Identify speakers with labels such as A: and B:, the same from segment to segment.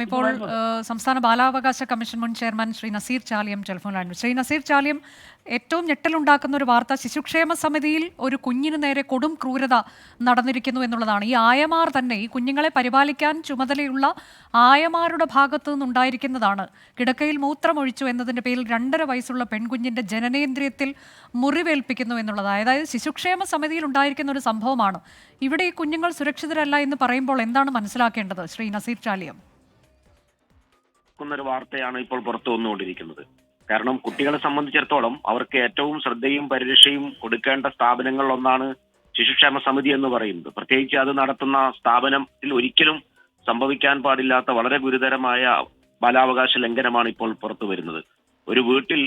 A: ഇപ്പോൾ സംസ്ഥാന ബാലാവകാശ കമ്മീഷൻ മുൻ ചെയർമാൻ ശ്രീ നസീർ ചാലിയം ടെലിഫോണിലാണ്. ശ്രീ നസീർ ചാലിയം, ഏറ്റവും ഞെട്ടലുണ്ടാക്കുന്ന ഒരു വാർത്ത ശിശുക്ഷേമ സമിതിയിൽ ഒരു കുഞ്ഞിന് നേരെ കൊടും ക്രൂരത നടന്നിരിക്കുന്നു എന്നുള്ളതാണ്. ഈ ആയമാർ തന്നെ, ഈ കുഞ്ഞുങ്ങളെ പരിപാലിക്കാൻ ചുമതലയുള്ള ആയമാരുടെ ഭാഗത്തു നിന്നുണ്ടായിരിക്കുന്നതാണ്. കിടക്കയിൽ മൂത്രമൊഴിച്ചു എന്നതിൻ്റെ പേരിൽ 2.5 വയസ്സുള്ള പെൺകുഞ്ഞിൻ്റെ ജനനേന്ദ്രിയത്തിൽ മുറിവേൽപ്പിക്കുന്നു എന്നുള്ളത്. അതായത് ശിശുക്ഷേമ സമിതിയിൽ ഉണ്ടായിരിക്കുന്ന ഒരു സംഭവമാണ്. ഇവിടെ ഈ കുഞ്ഞുങ്ങൾ സുരക്ഷിതരല്ല എന്ന് പറയുമ്പോൾ എന്താണ് മനസ്സിലാക്കേണ്ടത് ശ്രീ നസീർ ചാലിയം?
B: ഒരു വാർത്തയാണ് ഇപ്പോൾ പുറത്തു വന്നുകൊണ്ടിരിക്കുന്നത്. കാരണം കുട്ടികളെ സംബന്ധിച്ചിടത്തോളം അവർക്ക് ഏറ്റവും ശ്രദ്ധയും പരിരക്ഷയും കൊടുക്കേണ്ട സ്ഥാപനങ്ങളിൽ ഒന്നാണ് ശിശുക്ഷേമ സമിതി എന്ന് പറയുന്നത്. പ്രത്യേകിച്ച് അത് നടത്തുന്ന സ്ഥാപനത്തിൽ ഒരിക്കലും സംഭവിക്കാൻ പാടില്ലാത്ത വളരെ ഗുരുതരമായ ബാലാവകാശ ലംഘനമാണ് ഇപ്പോൾ പുറത്തു വരുന്നത്. ഒരു വീട്ടിൽ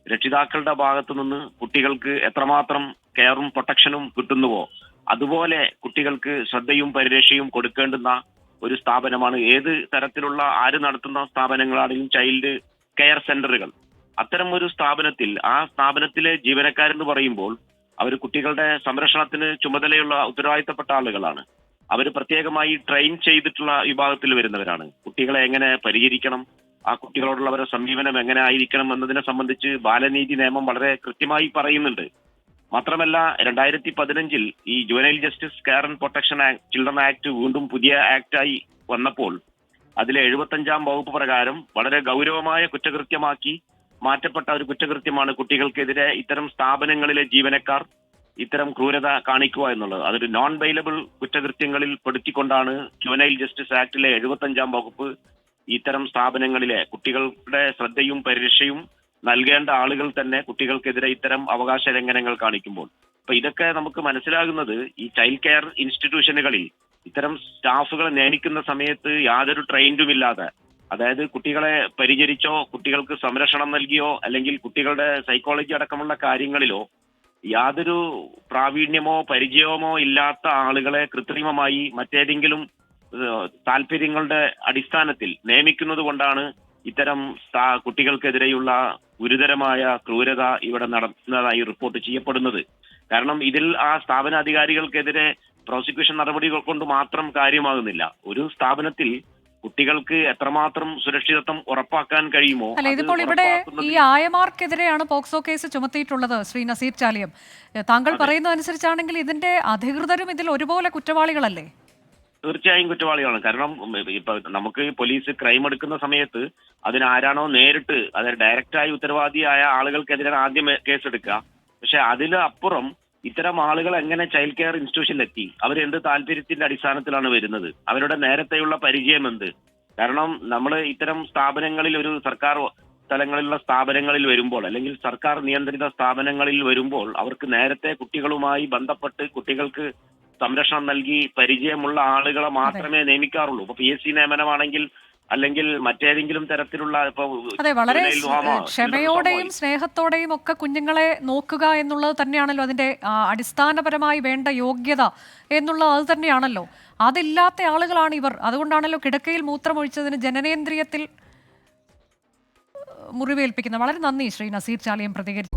B: രക്ഷിതാക്കളുടെ ഭാഗത്തു നിന്ന് കുട്ടികൾക്ക് എത്രമാത്രം കെയറും പ്രൊട്ടക്ഷനും കിട്ടുന്നുവോ അതുപോലെ കുട്ടികൾക്ക് ശ്രദ്ധയും പരിരക്ഷയും കൊടുക്കേണ്ടുന്ന ഒരു സ്ഥാപനമാണ് ഏത് തരത്തിലുള്ള ആര് നടത്തുന്ന സ്ഥാപനങ്ങളാണെങ്കിലും ചൈൽഡ് കെയർ സെന്ററുകൾ. അത്തരം ഒരു സ്ഥാപനത്തിൽ ആ സ്ഥാപനത്തിലെ ജീവനക്കാരെന്ന് പറയുമ്പോൾ അവർ കുട്ടികളുടെ സംരക്ഷണത്തിന് ചുമതലയുള്ള ഉത്തരവാദിത്തപ്പെട്ട ആളുകളാണ്. അവർ പ്രത്യേകമായി ട്രെയിൻ ചെയ്തിട്ടുള്ള വിഭാഗത്തിൽ വരുന്നവരാണ്. കുട്ടികളെ എങ്ങനെ പരിഹരിക്കണം, ആ കുട്ടികളോടുള്ളവരുടെ സമീപനം എങ്ങനെ ആയിരിക്കണം എന്നതിനെ സംബന്ധിച്ച് ബാലനീതി നിയമം വളരെ കൃത്യമായി പറയുന്നുണ്ട്. മാത്രമല്ല 2015 ഈ juvenile justice care and protection children act വീണ്ടും പുതിയ ആക്ടായി വന്നപ്പോൾ അതിലെ 75-ാം വകുപ്പ് പ്രകാരം വളരെ ഗൗരവമായ കുറ്റകൃത്യമാക്കി മാറ്റപ്പെട്ട ഒരു കുറ്റകൃത്യമാണ് കുട്ടികൾക്കെതിരെ ഇത്തരം സ്ഥാപനങ്ങളിലെ ജീവനക്കാർ ഇത്തരം ക്രൂരത കാണിക്കുക എന്നുള്ളത്. അതൊരു നോൺ ബെയിലബിൾ കുറ്റകൃത്യങ്ങളിൽ പെടുത്തിക്കൊണ്ടാണ് ജുവനൈൽ ജസ്റ്റിസ് ആക്ടിലെ 75-ാം വകുപ്പ് ഇത്തരം സ്ഥാപനങ്ങളിലെ കുട്ടികളുടെ ശ്രദ്ധയും പരിരക്ഷയും നൽകേണ്ട ആളുകൾ തന്നെ കുട്ടികൾക്കെതിരെ ഇത്തരം അവകാശ ലംഘനങ്ങൾ കാണിക്കുമ്പോൾ അപ്പൊ ഇതൊക്കെ നമുക്ക് മനസ്സിലാകുന്നത് ഈ ചൈൽഡ് കെയർ ഇൻസ്റ്റിറ്റ്യൂഷനുകളിൽ ഇത്തരം സ്റ്റാഫുകളെ നിയമിക്കുന്ന സമയത്ത് യാതൊരു ട്രെയിൻഡും ഇല്ലാതെ, അതായത് കുട്ടികളെ പരിചരിച്ചോ കുട്ടികൾക്ക് സംരക്ഷണം നൽകിയോ അല്ലെങ്കിൽ കുട്ടികളുടെ സൈക്കോളജി അടക്കമുള്ള കാര്യങ്ങളിലോ യാതൊരു പ്രാവീണ്യമോ പരിചയമോ ഇല്ലാത്ത ആളുകളെ കൃത്രിമമായി മറ്റേതെങ്കിലും താല്പര്യങ്ങളുടെ അടിസ്ഥാനത്തിൽ നിയമിക്കുന്നത് കൊണ്ടാണ് ഇത്തരം കുട്ടികൾക്കെതിരെയുള്ള ഗുരുതരമായ ക്രൂരത ഇവിടെ നടത്തുന്നതായി റിപ്പോർട്ട് ചെയ്യപ്പെടുന്നത്. കാരണം ഇതിൽ ആ സ്ഥാപന അധികാരികൾക്കെതിരെ പ്രോസിക്യൂഷൻ നടപടികൾ കൊണ്ട് മാത്രം കാര്യമാകുന്നില്ല. ഒരു സ്ഥാപനത്തിൽ കുട്ടികൾക്ക് എത്രമാത്രം സുരക്ഷിതത്വം ഉറപ്പാക്കാൻ കഴിയുമോ.
A: അല്ല, ഇതിപ്പോൾ ഇവിടെ ഈ ആയമാർക്കെതിരെയാണ് പോക്സോ കേസ് ചുമത്തിയിട്ടുള്ളത് ശ്രീ നസീർ ചാലിയം. താങ്കൾ പറയുന്നതനുസരിച്ചാണെങ്കിൽ ഇതിന്റെ അധികൃതരും ഇതിൽ ഒരുപോലെ കുറ്റവാളികളല്ലേ?
B: തീർച്ചയായും കുറ്റവാളികളാണ്. കാരണം ഇപ്പൊ നമുക്ക് പോലീസ് ക്രൈം എടുക്കുന്ന സമയത്ത് അതിനാരാണോ നേരിട്ട്, അതായത് ഡയറക്റ്റായി ഉത്തരവാദിയായ ആളുകൾക്കെതിരെ ആദ്യം കേസെടുക്കുക. പക്ഷെ അതിലപ്പുറം ഇത്തരം ആളുകൾ എങ്ങനെ ചൈൽഡ് കെയർ ഇൻസ്റ്റിറ്റ്യൂഷനിലെത്തി, അവരെന്ത് താല്പര്യത്തിന്റെ അടിസ്ഥാനത്തിലാണ് വരുന്നത്, അവരുടെ നേരത്തെയുള്ള പരിചയം എന്ത്. കാരണം നമ്മൾ ഇത്തരം സ്ഥാപനങ്ങളിൽ, ഒരു സർക്കാർ തലങ്ങളിലുള്ള സ്ഥാപനങ്ങളിൽ വരുമ്പോൾ അല്ലെങ്കിൽ സർക്കാർ നിയന്ത്രിത സ്ഥാപനങ്ങളിൽ വരുമ്പോൾ അവർക്ക് നേരത്തെ കുട്ടികളുമായി ബന്ധപ്പെട്ട് കുട്ടികൾക്ക് സംരക്ഷണം നൽകി പരിചയമുള്ള ആളുകളെ മാത്രമേ നിയമിക്കാറുള്ളൂ. ഇപ്പൊ PSC നിയമനമാണെങ്കിൽ അല്ലെങ്കിൽ മറ്റേതെങ്കിലും തരത്തിലുള്ള
A: അതെ, വളരെ ക്ഷമയോടെയും സ്നേഹത്തോടെയും ഒക്കെ കുഞ്ഞുങ്ങളെ നോക്കുക എന്നുള്ളത് തന്നെയാണല്ലോ അതിന്റെ അടിസ്ഥാനപരമായി വേണ്ട യോഗ്യത എന്നുള്ളത്. അത് തന്നെയാണല്ലോ. അതില്ലാത്ത ആളുകളാണ് ഇവർ. അതുകൊണ്ടാണല്ലോ കിടക്കയിൽ മൂത്രമൊഴിച്ചതിന് ജനനേന്ദ്രിയത്തിൽ മുറിവേൽപ്പിക്കുന്നത്. വളരെ നന്ദി ശ്രീ നസീർ ചാലിയം പ്രതികരിച്ചു.